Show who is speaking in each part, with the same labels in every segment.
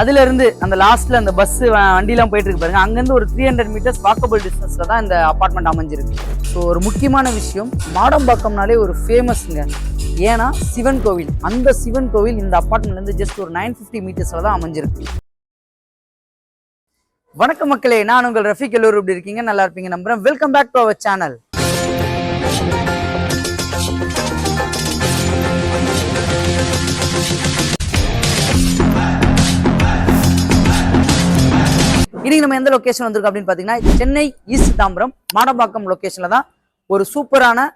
Speaker 1: அதுல இருந்து அந்த லாஸ்ட்ல அந்த பஸ் வண்டிலாம் போயிட்டு இருக்கு பாருங்க, அங்கிருந்து ஒரு 300 மீட்டர்ஸ் வாக்கபிள் டிஸ்டன்ஸ்ல தான் இந்த அபார்ட்மெண்ட் அமைஞ்சிருக்கு. ஸோ ஒரு முக்கியமான விஷயம், மாடம்பாக்கம்னாலே ஒரு ஃபேமஸ்ங்க. ஏன்னா சிவன் கோவில், அந்த சிவன் கோவில் இந்த அபார்ட்மெண்ட்ல இருந்து ஜஸ்ட் ஒரு 950 மீட்டர்ஸ்ல தான் அமைஞ்சிருக்கு. வணக்கம் மக்களே, நான் உங்கள் ரஃபீக். எல்லோரும் எப்படி இருக்கீங்க? நல்லா இருப்பீங்க நம்புறேன். Welcome back to our channel. இன்னைக்கு நம்ம எந்த லொகேஷன் வந்திருக்கோம் அப்படின்னு பாத்தீங்கன்னா, சென்னை ஈஸ்ட் தாம்பரம் மாடம்பாக்கம் லொகேஷன்ல தான் ஒரு சூப்பரான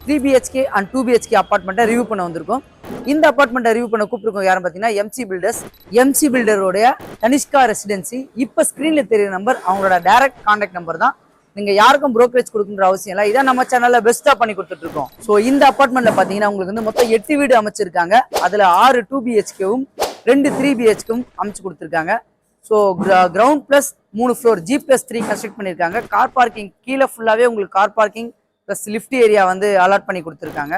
Speaker 1: 3 BHK அண்ட் 2 BHK அபார்ட்மெண்ட்டை ரிவ்யூ பண்ண வந்திருக்கோம். இந்த அபார்ட்மெண்ட்டை ரிவ்யூ பண்ண கூப்பிட்டுருக்கோம் யாரும் பார்த்தீங்கன்னா, எம்சி பில்டர்ஸ். எம்சி பில்டரோடைய தனிஷ்கா ரெசிடென்சி. இப்போ ஸ்க்ரீனில் தெரியுற நம்பர் அவங்களோட டைரக்ட் கான்டாக்ட் நம்பர் தான். நீங்கள் யாருக்கும் ப்ரோக்கரேஜ் கொடுக்குற அவசியம் இல்லை. இதான் நம்ம சேனலில் பெஸ்ட்டாக பண்ணி கொடுத்துட்டு இருக்கோம். ஸோ இந்த அபார்ட்மெண்ட்டில் பார்த்தீங்கன்னா உங்களுக்கு வந்து மொத்தம் 8 வீடு அமைச்சிருக்காங்க. அதில் 6 2 BHKவும் 2 3 BHKவும் அமைச்சு கொடுத்துருக்காங்க. So ground plus 3 floor G+3 construct பண்ணியிருக்காங்க. கார் பார்க்கிங் கீழே ஃபுல்லாகவே உங்களுக்கு car parking plus lift area வந்து அலாட் பண்ணி கொடுத்துருக்காங்க.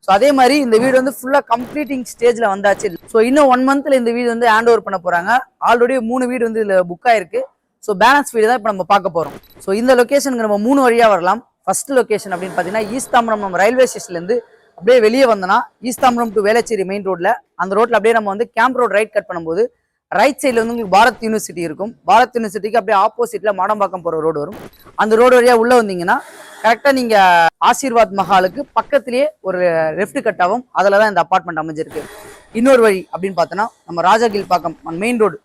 Speaker 1: ஸோ அதே மாதிரி இந்த வீடு வந்து ஃபுல்லாக கம்ப்ளீட்டிங் ஸ்டேஜில் வந்தாச்சு. ஸோ இன்னும் 1 மந்த்தில் இந்த வீடு வந்து ஹேண்ட் ஓவர் பண்ண போகிறாங்க. ஆல்ரெடி 3 வீடு வந்து இதில் புக் ஆயிருக்கு. ஸோ பேலன்ஸ் வீடு தான் இப்போ நம்ம பார்க்க போகிறோம். ஸோ இந்த லொக்கேஷனுக்கு நம்ம 3 வழியாக வரலாம். ஃபர்ஸ்ட் லொக்கேஷன் அப்படின்னு பார்த்தீங்கன்னா, ஈஸ்ட் தாம்பரம் நம்ம ரயில்வே ஸ்டேஷன்லேருந்து அப்படியே வெளியே வந்தோன்னா east Tambaram to Velachery main ரோட்டில், அந்த ரோட்டில் அப்படியே நம்ம வந்து கேம்ப் ரோட் ரைட் கட் பண்ணும்போது ரைட் சைடில் வந்து உங்களுக்கு பாரத் யூனிவர்சிட்டி இருக்கும். பாரத் யூனிவர்சிட்டிக்கு அப்படியே ஆப்போசிட்டில் மாடம்பாக்கம் போகிற ரோடு வரும். அந்த ரோடு வழியாக உள்ளே வந்தீங்கன்னா கரெக்டாக நீங்கள் ஆசீர்வாத் மஹாலுக்கு பக்கத்துலேயே ஒரு லெஃப்ட் கட் ஆகும். அதில் தான் இந்த அபார்ட்மெண்ட் அமைஞ்சிருக்கு. இன்னொரு வழி அப்படின்னு பார்த்தோன்னா, நம்ம ராஜாகில் பாக்கம் மெயின் ரோடு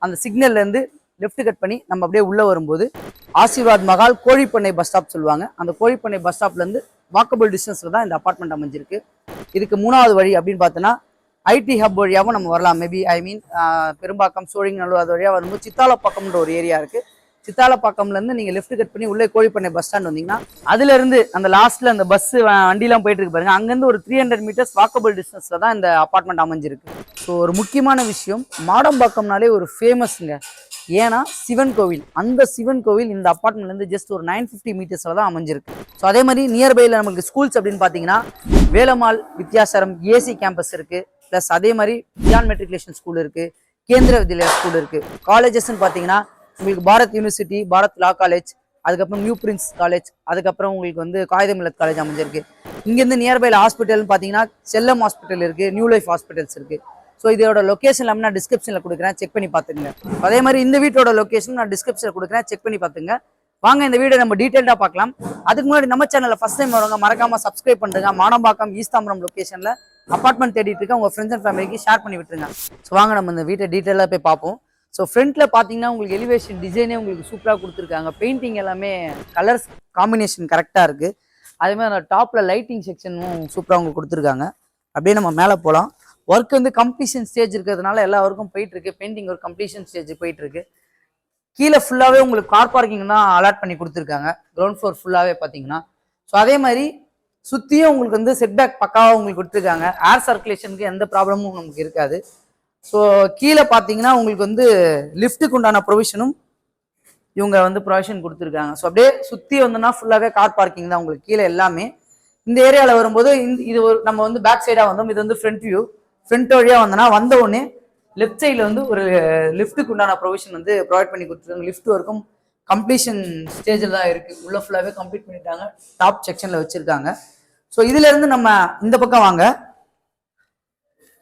Speaker 1: அந்த சிக்னல்லேருந்து லெஃப்ட் கட் பண்ணி நம்ம அப்படியே உள்ளே வரும்போது ஆசீர்வாத் மஹால் கோழிப்பண்ணை பஸ் ஸ்டாப் சொல்லுவாங்க. அந்த கோழிப்பண்ணை பஸ் ஸ்டாப்லேருந்து வாக்கபிள் டிஸ்டன்ஸில் தான் இந்த அபார்ட்மெண்ட் அமைஞ்சிருக்கு. இதுக்கு 3வது வழி அப்படின்னு பார்த்தோன்னா, ஐடி ஹப் வழியாகவும் நம்ம வரலாம். மேபி பெரும்பாக்கம் சோழிங்கநல்லூர் அது வழியாக வரும்போது சித்தாலப்பாக்கம்ன்ற ஒரு ஏரியா இருக்குது. சித்தாலப்பாக்கம்லேருந்து நீங்கள் லெஃப்ட் கட் பண்ணி உள்ளே கோழிப்பண்ணை பஸ் ஸ்டாண்ட் வந்தீங்கன்னா அதுலேருந்து அந்த லாஸ்ட்டில் அந்த பஸ் வண்டிலாம் போயிட்டு இருக்கு பாருங்க, அங்கேருந்து ஒரு 300 மீட்டர்ஸ் வாக்கபிள் டிஸ்டன்ஸில் தான் இந்த அபார்ட்மெண்ட் அமைஞ்சிருக்கு. ஸோ ஒரு முக்கியமான விஷயம், மாடம்பாக்கம்னாலே ஒரு ஃபேமஸ்ங்க. ஏன்னா சிவன் கோவில், அந்த சிவன் கோவில் இந்த அபார்ட்மெண்ட்லேருந்து ஜஸ்ட் ஒரு 950 மீட்டர்ஸில் தான் அமைஞ்சிருக்கு. ஸோ அதே மாதிரி நியர்பையில் நமக்கு ஸ்கூல்ஸ் அப்படின்னு பார்த்தீங்கன்னா, வேலம்மாள் வித்யாசாரம் ஏசி கேம்பஸ் இருக்குது. ப்ளஸ் அதே மாதிரி ஜியான் மெட்ரிகுலேஷன் ஸ்கூல் இருக்குது, கேந்திர வித்யாலயா ஸ்கூல் இருக்குது. காலேஜஸ்ன்னு பார்த்தீங்கன்னா உங்களுக்கு பாரத் யூனிவர்சிட்டி, பாரத் லா காலேஜ், அதுக்கப்புறம் நியூ பிரின்ஸ் காலேஜ், அதுக்கப்புறம் உங்களுக்கு வந்து காயிதே மில்லத் காலேஜ் அமைஞ்சிருக்கு. இங்கேருந்து நியர்பையில் ஹாஸ்பிட்டல்னு பார்த்தீங்கன்னா செல்லம் ஹாஸ்பிட்டல் இருக்குது, நியூ லைஃப் ஹாஸ்பிட்டல்ஸ் இருக்குது. ஸோ இதோட லொக்கேஷன் எல்லாமே நான் டிஸ்கிரிப்ஷனில் கொடுக்குறேன், செக் பண்ணி பார்த்துங்க. அதே மாதிரி இந்த வீட்டோட லொக்கேஷன் நான் டிஸ்கிரிப்ஷனில் கொடுக்குறேன், செக் பண்ணி பார்த்துங்க. வாங்க இந்த வீடியோ நம்ம டீட்டெயிலாக பார்க்கலாம். அதுக்கு முன்னாடி நம்ம சேனலில் ஃபர்ஸ்ட் டைம் வரவங்க மறக்காம சப்ஸ்கிரைப் பண்ணுங்க. மாடம்பாக்கம் ஈஸ்ட் தாம்பரம் லொக்கேஷனில் அபார்ட்மெண்ட் தேடிட்டு இருக்க உங்கள் ஃப்ரெண்ட்ஸ் அண்ட் ஃபேமிலிக்கு ஷேர் பண்ணி விட்டுருங்க. ஸோ வாங்க நம்ம இந்த வீட்டை டீட்டெயிலாக போய் பார்ப்போம். ஸோ ஃப்ரண்ட்டில் பார்த்தீங்கன்னா உங்களுக்கு எலிவேஷன் டிசைனே உங்களுக்கு சூப்பராக கொடுத்துருக்காங்க. பெயிண்டிங் எல்லாமே கலர்ஸ் காம்பினேஷன் கரெக்டாக இருக்குது. அதே மாதிரி அந்த டாப்பில் லைட்டிங் செக்ஷனும் சூப்பராக உங்களுக்கு கொடுத்துருக்காங்க. அப்படியே நம்ம மேலே போகலாம். ஒர்க் வந்து கம்ப்ளீஷன் ஸ்டேஜ் இருக்கிறதுனால எல்லா ஒர்க்கும் போயிட்டு இருக்கு. பெயிண்டிங் ஒரு கம்ப்ளீஷன் ஸ்டேஜ் போயிட்டு இருக்கு. கீழே ஃபுல்லாகவே உங்களுக்கு கார் பார்க்கிங் தான் அலாட் பண்ணி கொடுத்துருக்காங்க. கிரவுண்ட் ஃப்ளோர் ஃபுல்லாகவே பார்த்தீங்கன்னா. ஸோ அதே மாதிரி சுற்றியும் உங்களுக்கு வந்து செட்பேக் பக்காவாக உங்களுக்கு கொடுத்துருக்காங்க. ஏர் சர்க்குலேஷனுக்கு எந்த ப்ராப்ளமும் நமக்கு இருக்காது. ஸோ கீழே பார்த்தீங்கன்னா உங்களுக்கு வந்து லிஃப்ட்டுக்கு உண்டான ப்ரொவிஷனும் இவங்க வந்து ப்ரொவிஷன் கொடுத்துருக்காங்க. ஸோ அப்படியே சுற்றி வந்தோன்னா ஃபுல்லாகவே கார் பார்க்கிங் தான் உங்களுக்கு கீழே எல்லாமே. இந்த ஏரியாவில் வரும்போது இது ஒரு நம்ம வந்து பேக் சைடாக வந்தோம். இது வந்து ஃப்ரண்ட் வியூ. ஃப்ரண்ட் வழியாக வந்தோன்னா வந்த உடனே லெஃப்ட் சைடில் வந்து ஒரு லிஃப்ட்டுக்கு உண்டான ப்ரொவிஷன் வந்து ப்ரொவைட் பண்ணி கொடுத்துருக்காங்க. லிஃப்ட் ஒர்க்கும் கம்ப்ளீஷன் ஸ்டேஜில் தான் இருக்குது. உள்ளே ஃபுல்லாகவே கம்ப்ளீட் பண்ணிட்டாங்க. டாப் செக்ஷனில் வச்சுருக்காங்க. ஸோ இதுலேருந்து நம்ம இந்த பக்கம் வாங்க.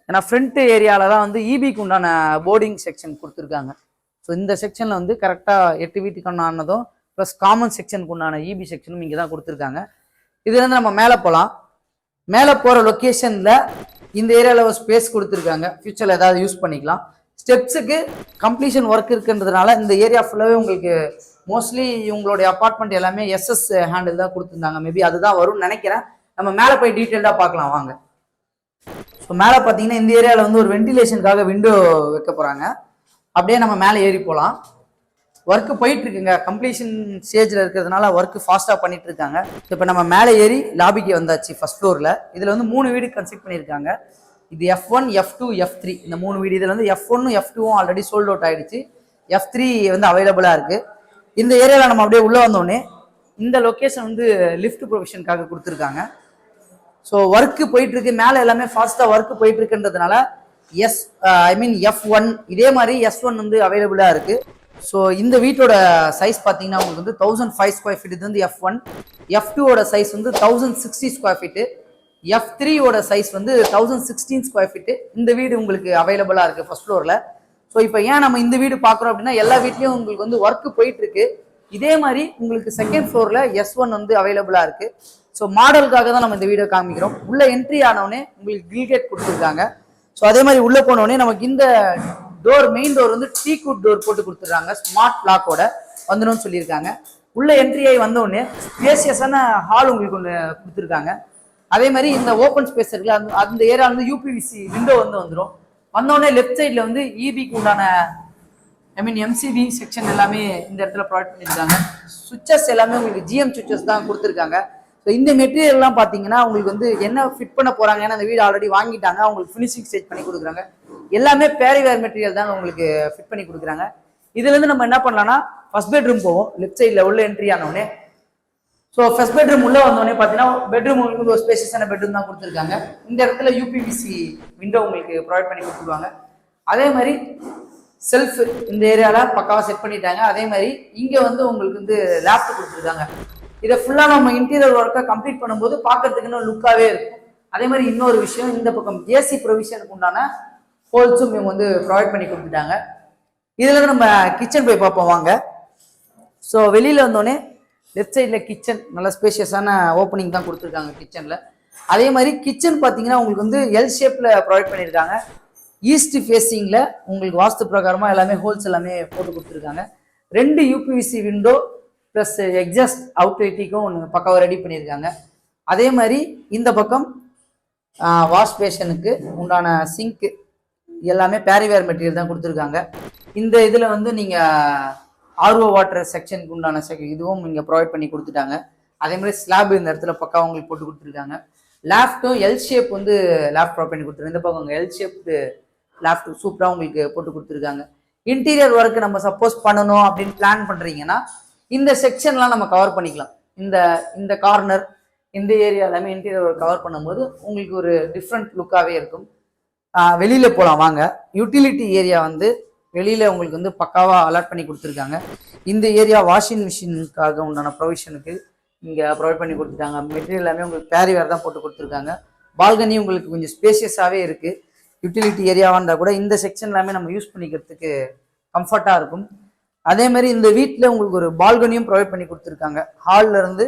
Speaker 1: ஏன்னா ஃப்ரண்ட் ஏரியாவில் தான் வந்து இபிக்கு உண்டான போர்டிங் செக்ஷன் கொடுத்துருக்காங்க. ஸோ இந்த செக்ஷனில் வந்து கரெக்டாக 8 வீட்டுக்கு உண்டானதும் ப்ளஸ் காமன் செக்ஷனுக்கு உண்டான இபி செக்ஷனும் இங்கே தான் கொடுத்துருக்காங்க. இதுலேருந்து நம்ம மேலே போகலாம். மேலே போகிற லொக்கேஷனில் இந்த ஏரியாவில் ஒரு ஸ்பேஸ் கொடுத்துருக்காங்க. ஃபியூச்சரில் ஏதாவது யூஸ் பண்ணிக்கலாம். ஸ்டெப்ஸுக்கு கம்ப்ளீஷன் ஒர்க் இருக்குன்றதுனால இந்த ஏரியா ஃபுல்லாகவே உங்களுக்கு மோஸ்ட்லி இவங்களுடைய அப்பார்ட்மெண்ட் எல்லாமே எஸ்எஸ் ஹேண்டில் தான் கொடுத்துருந்தாங்க. மேபி அதுதான் வரும்னு நினைக்கிறேன். நம்ம மேலே போய் டீட்டெயில்டாக பார்க்கலாம் வாங்க. ஸோ மேலே பார்த்தீங்கன்னா இந்த ஏரியாவில் வந்து ஒரு வென்டிலேஷனுக்காக விண்டோ வைக்க போகிறாங்க. அப்படியே நம்ம மேலே ஏறி போகலாம். ஒர்க்கு போயிட்டு இருக்குங்க. கம்ப்ளீஷன் ஸ்டேஜில் இருக்கிறதுனால ஒர்க்கு ஃபாஸ்ட்டாக பண்ணிட்டு இருக்காங்க. இப்போ நம்ம மேலே ஏறி லாபிக்கு வந்தாச்சு. ஃபர்ஸ்ட் ஃப்ளோரில் இதில் வந்து 3 வீடு கன்ஸ்ட்ரக்ட் பண்ணியிருக்காங்க. இது F1, F2, F3 இந்த 3 வீடு. இதில் வந்து F1 F2 already sold out ஆகிடுச்சு. F3 வந்து அவைலபிளாக இருக்குது. இந்த ஏரியாவில் நம்ம அப்படியே உள்ளே வந்தோடனே இந்த லொக்கேஷன் வந்து லிஃப்ட் ப்ரொவிஷனுக்காக கொடுத்துருக்காங்க. ஸோ ஒர்க்கு போயிட்டு இருக்கு. மேலே எல்லாமே ஃபாஸ்ட்டாக ஒர்க்கு போயிட்டு இருக்குன்றதுனால F1 இதே மாதிரி S1 வந்து அவைலபிளாக இருக்குது. ஸோ இந்த வீட்டோட சைஸ் பார்த்தீங்கன்னா உங்களுக்கு வந்து 1005 ஸ்கொயர் ஃபீட். இது வந்து F1. F2ஓட சைஸ் வந்து 1060 ஸ்கொயர் ஃபீட்டு. F3ஓட சைஸ் வந்து 1016 ஸ்கொயர் ஃபீட்டு. இந்த வீடு உங்களுக்கு அவைலபிளாக இருக்குது ஃபர்ஸ்ட் ஃப்ளோரில். ஸோ இப்போ ஏன் நம்ம இந்த வீடு பார்க்குறோம் அப்படின்னா, எல்லா வீட்லேயும் உங்களுக்கு வந்து ஒர்க்கு போயிட்டு இருக்கு. இதே மாதிரி உங்களுக்கு செகண்ட் ஃப்ளோரில் S1 வந்து அவைலபிளாக இருக்குது. ஸோ மாடலுக்காக தான் நம்ம இந்த வீடியோ காமிக்கிறோம். உள்ள என்ட்ரி ஆனவுடனே உங்களுக்கு கிரில் கேட் கொடுத்துருக்காங்க. ஸோ அதே மாதிரி உள்ளே போனோடனே நமக்கு இந்த டோர், மெயின் டோர் வந்து டீக்குட் டோர் போட்டு கொடுத்துருக்காங்க. ஸ்மார்ட் லாக்கோட வந்துடும் சொல்லியிருக்காங்க. உள்ள என்ட்ரி ஆகி வந்தோடனே ஸ்பேசியஸான ஹால் உங்களுக்கு ஒன்று கொடுத்துருக்காங்க. அதே மாதிரி இந்த ஓப்பன் ஸ்பேஸ் இருக்குல்ல, அந்த ஏரியா வந்து யூபிவிசி விண்டோ வந்து வந்துடும். வந்தோடனே லெஃப்ட் சைடில் வந்து இபிக்கு உண்டான எம்சிபி செக்ஷன் எல்லாமே இந்த இடத்துல ப்ரொவைட் பண்ணியிருக்காங்க. சுவிச்சஸ் எல்லாமே உங்களுக்கு ஜிஎம் சுவிச்சஸ் தான் கொடுத்துருக்காங்க. ஸோ இந்த மெட்டீரியல்லாம் பார்த்தீங்கன்னா உங்களுக்கு வந்து என்ன ஃபிட் பண்ண போகிறாங்க, ஏன்னா அந்த வீடு ஆல்ரெடி வாங்கிட்டாங்க, அவங்களுக்கு ஃபினிஷிங் ஸ்டேஜ் பண்ணி கொடுக்குறாங்க. எல்லாமே பேரிவேர் மெட்டீரியல் தான் உங்களுக்கு ஃபிட் பண்ணி கொடுக்குறாங்க. இதுலேருந்து நம்ம என்ன பண்ணலாம்னா, ஃபர்ஸ்ட் பெட்ரூம் போவோம். லெஃப்ட் சைடில் உள்ள என்ட்ரி ஆனோடனே, ஸோ ஃபர்ஸ்ட் பெட்ரூம் உள்ளே வந்தோடனே பார்த்தீங்கன்னா பெட்ரூம் உங்களுக்கு ஒரு ஸ்பேஷியஸான பெட்ரூம் தான் கொடுத்துருக்காங்க. இந்த இடத்துல யூபிவிசி விண்டோ உங்களுக்கு ப்ரொவைட் பண்ணி கொடுத்துருவாங்க. அதே மாதிரி செல்ஃப் இந்த ஏரியாவில் பக்காவாக செட் பண்ணிட்டாங்க. அதே மாதிரி இங்கே வந்து உங்களுக்கு வந்து லேப்டாப் கொடுத்துருக்காங்க. இதை ஃபுல்லாக நம்ம இன்டீரியர் ஒர்க்கை கம்ப்ளீட் பண்ணும்போது பார்க்கறதுக்கு இன்னும் லுக்காகவே இருக்கும். அதே மாதிரி இன்னொரு விஷயம், இந்த பக்கம் ஏசி ப்ரொவிஷனுக்கு உண்டான ஹோல்ஸும் இவங்க வந்து ப்ரொவைட் பண்ணி கொடுத்துட்டாங்க. இதில் நம்ம கிச்சன் போய் பார்ப்போம் வாங்க. ஸோ வெளியில் வந்தோடனே லெஃப்ட் சைடில் கிச்சன் நல்ல ஸ்பேஷியஸான ஓப்பனிங் தான் கொடுத்துருக்காங்க கிச்சனில். அதே மாதிரி கிச்சன் பார்த்தீங்கன்னா உங்களுக்கு வந்து எல் ஷேப்பில் ப்ரொவைட் பண்ணியிருக்காங்க. ஈஸ்ட் ஃபேஸிங்கில் உங்களுக்கு வாஸ்து பிரகாரமாக எல்லாமே ஹோல்ஸ் எல்லாமே போட்டு கொடுத்துருக்காங்க. 2 யூபிவிசி விண்டோ ப்ளஸ் எக்ஸாஸ்ட் அவுட்லைட்டிக்கும் ஒன்று பக்காவாக ரெடி பண்ணியிருக்காங்க. அதே மாதிரி இந்த பக்கம் வாஷ் பேஷனுக்கு உண்டான சிங்க்கு எல்லாமே பேரிவேர் மெட்டீரியல் தான் கொடுத்துருக்காங்க. இந்த இதில் வந்து நீங்கள் ஆர்ஓ வாட்டர் செக்ஷனுக்கு உண்டான இதுவும் இங்கே ப்ரொவைட் பண்ணி கொடுத்துட்டாங்க. அதே மாதிரி ஸ்லாப் இந்த இடத்துல பக்கா உங்களுக்கு போட்டு கொடுத்துருக்காங்க. லேஃப்ட்டும் எல் ஷேப் வந்து லேஃப்ட் ப்ரொவைட் பண்ணி கொடுத்துருக்காங்க. இந்த பக்கம் எல் ஷேப் லேஃப்ட் சூப்பராக உங்களுக்கு போட்டு கொடுத்துருக்காங்க. இன்டீரியர் ஒர்க் நம்ம சப்போஸ் பண்ணணும் அப்படின்னு பிளான் பண்ணுறீங்கன்னா இந்த செக்ஷன்லாம் நம்ம கவர் பண்ணிக்கலாம். இந்த கார்னர் இந்த ஏரியா எல்லாமே இன்டீரியர் ஒர்க் கவர் பண்ணும்போது உங்களுக்கு ஒரு டிஃப்ரெண்ட் லுக்காகவே இருக்கும். வெளியில் போகலாம் வாங்க. யூட்டிலிட்டி ஏரியா வந்து வெளியில் உங்களுக்கு வந்து பக்காவாக அலாட் பண்ணி கொடுத்துருக்காங்க. இந்த ஏரியா வாஷிங் மிஷினுக்காக உண்டான ப்ரொவிஷனுக்கு இங்கே ப்ரொவைட் பண்ணி கொடுத்துட்டாங்க. மெட்டீரியல் எல்லாமே உங்களுக்கு பேரிவேர் தான் போட்டு கொடுத்துருக்காங்க. பால்கனி உங்களுக்கு கொஞ்சம் ஸ்பேஷியஸாகவே இருக்குது. யூட்டிலிட்டி ஏரியாவாக இருந்தால் கூட இந்த செக்ஷன் எல்லாமே நம்ம யூஸ் பண்ணிக்கிறதுக்கு கம்ஃபர்ட்டாக இருக்கும். அதே மாதிரி இந்த வீட்டில் உங்களுக்கு ஒரு பால்கனியும் ப்ரொவைட் பண்ணி கொடுத்துருக்காங்க. ஹாலில் இருந்து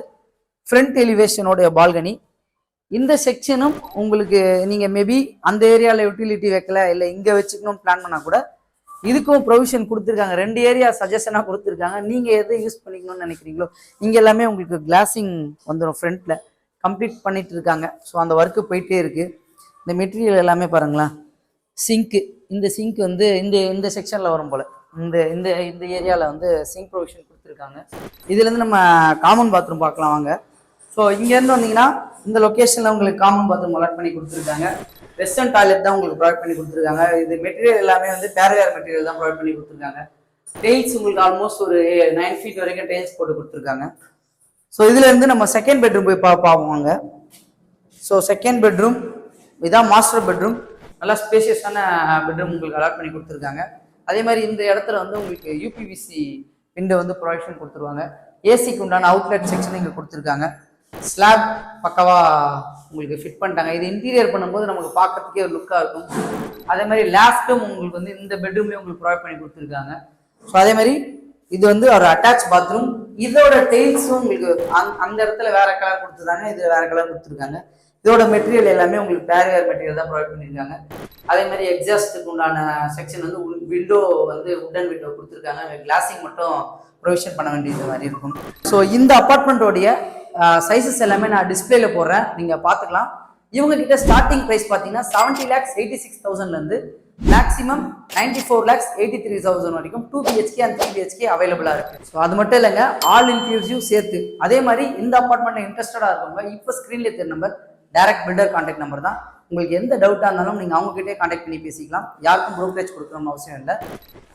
Speaker 1: ஃப்ரண்ட் எலிவேஷனோடைய பால்கனி. இந்த செக்ஷனும் உங்களுக்கு நீங்கள் மேபி அந்த ஏரியாவில் யூட்டிலிட்டி வைக்கல, இல்லை இங்கே வச்சுக்கணும் பிளான் பண்ணால் கூட இதுக்கும் ப்ரொவிஷன் கொடுத்துருக்காங்க. 2 ஏரியா சஜஷனாக கொடுத்துருக்காங்க. நீங்கள் எதை யூஸ் பண்ணிக்கணும்னு நினைக்கிறீங்களோ இங்கே எல்லாமே உங்களுக்கு கிளாஸிங் வந்துடும். ஃப்ரண்ட்டில் கம்ப்ளீட் பண்ணிட்டு இருக்காங்க. ஸோ அந்த ஒர்க்கு போயிட்டே இருக்குது. இந்த மெட்டீரியல் எல்லாமே பாருங்களேன். சிங்க்கு, இந்த சிங்க் வந்து இந்த செக்ஷனில் வரும் போல். இந்த ஏரியாவில் வந்து சிங்க் ப்ரொவிஷன் கொடுத்துருக்காங்க. இதுலேருந்து நம்ம காமன் பாத்ரூம் பார்க்கலாம் வாங்க. ஸோ இங்கேருந்து வந்தீங்கன்னா இந்த லொக்கேஷனில் உங்களுக்கு காமன் பாத்ரூம் அலாட் பண்ணி கொடுத்துருக்காங்க. வெஸ்டர்ன் டாய்லெட் தான் உங்களுக்கு ப்ரொவைட் பண்ணி கொடுத்துருக்காங்க. இது மெட்டீரியல் எல்லாமே வந்து பேரிவேர் மெட்டீரியல் தான் ப்ரொவைட் பண்ணி கொடுத்துருக்காங்க. டெயில்ஸ் உங்களுக்கு ஆல்மோஸ்ட் ஒரு 9 ஃபீட் வரைக்கும் டெயில்ஸ் போட்டு கொடுத்துருக்காங்க. ஸோ இதுலேருந்து நம்ம செகண்ட் பெட்ரூம் போய் பார்ப்போங்க. ஸோ செகண்ட் பெட்ரூம் இதான் மாஸ்டர் பெட்ரூம். நல்லா ஸ்பேஷியஸான பெட்ரூம் உங்களுக்கு அலாட் பண்ணி கொடுத்துருக்காங்க. அதே மாதிரி இந்த இடத்துல வந்து உங்களுக்கு யூபிவிசி விண்டோ வந்து ப்ரொவைஷன் கொடுத்துருவாங்க. ஏசிக்கு உண்டான அவுட்லெட் செக்ஷன் இங்கே கொடுத்துருக்காங்க. ஸ்லாப் பக்காவாக உங்களுக்கு ஃபிட் பண்ணிட்டாங்க. இது இன்டீரியர் பண்ணும்போது நமக்கு பார்க்கறதுக்கே ஒரு லுக்காக இருக்கும். அதே மாதிரி லேஃப்ட்டும் உங்களுக்கு வந்து இந்த பெட்ரூம்லேயும் உங்களுக்கு ப்ரொவைட் பண்ணி கொடுத்துருக்காங்க. ஸோ அதே மாதிரி இது வந்து ஒரு அட்டாச் பாத்ரூம். இதோட டெயில்ஸும் உங்களுக்கு அந்த இடத்துல வேற கலர் கொடுத்துருக்காங்க, இது வேற கலர் கொடுத்துருக்காங்க. இதோட மெட்டீரியல் எல்லாமே உங்களுக்கு பேரிவேர் மெட்டீரியல் தான் ப்ரொவைட் பண்ணியிருக்காங்க. அதே மாதிரி எக்ஸாஸ்ட்டுக்கு உண்டான செக்ஷன் வந்து விண்டோ வந்து உட்டன் விண்டோ கொடுத்துருக்காங்க. கிளாஸிங் மட்டும் ப்ரொவிஷன் பண்ண வேண்டியது மாதிரி இருக்கும். ஸோ இந்த அப்பார்ட்மெண்ட்டோடைய சைஸஸ் எல்லாமே நான் டிஸ்பிளேல போடுறேன், நீங்கள் பார்த்துக்கலாம். இவங்க கிட்ட ஸ்டார்டிங் ப்ரைஸ் பார்த்தீங்கன்னா 70,86,000 மேக்ஸிமம் 94,83,000 வரைக்கும் 2 BHK அண்ட் 3 BHK அவைலபிளாக இருக்குது. ஸோ அது மட்டும் இல்லைங்க, ஆல் இன்க்ளூசிவ் சேர்த்து. அதே மாதிரி இந்த அப்பார்ட்மெண்ட்டில் இன்ட்ரெஸ்டடாக இருக்கவங்க இப்போ ஸ்க்ரீன்லேயே தெரிய number direct builder contact number தான். உங்களுக்கு எந்த டவுட்டாக இருந்தாலும் நீங்கள் அவங்ககிட்டே கான்டாக்ட் பண்ணி பேசிக்கலாம். யாருக்கும் ப்ரோக்கரேஜ் கொடுக்கணும்னு அவசியம் இல்லை.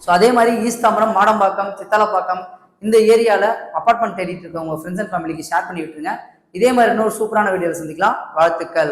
Speaker 1: ஸோ அதே மாதிரி ஈஸ்ட் தாம்பரம், மாடம்பாக்கம், சித்தாலப்பாக்கம் இந்த ஏரியாவில் அப்பார்ட்மெண்ட் தேடிட்டு இருக்க உங்கள் ஃப்ரெண்ட்ஸ் அண்ட் ஃபேமிலிக்கு ஷேர் பண்ணி விட்டுருங்க. இதே மாதிரி இன்னொரு சூப்பரான வீடியோவில் சந்திக்கலாம். வாழ்த்துக்கள்.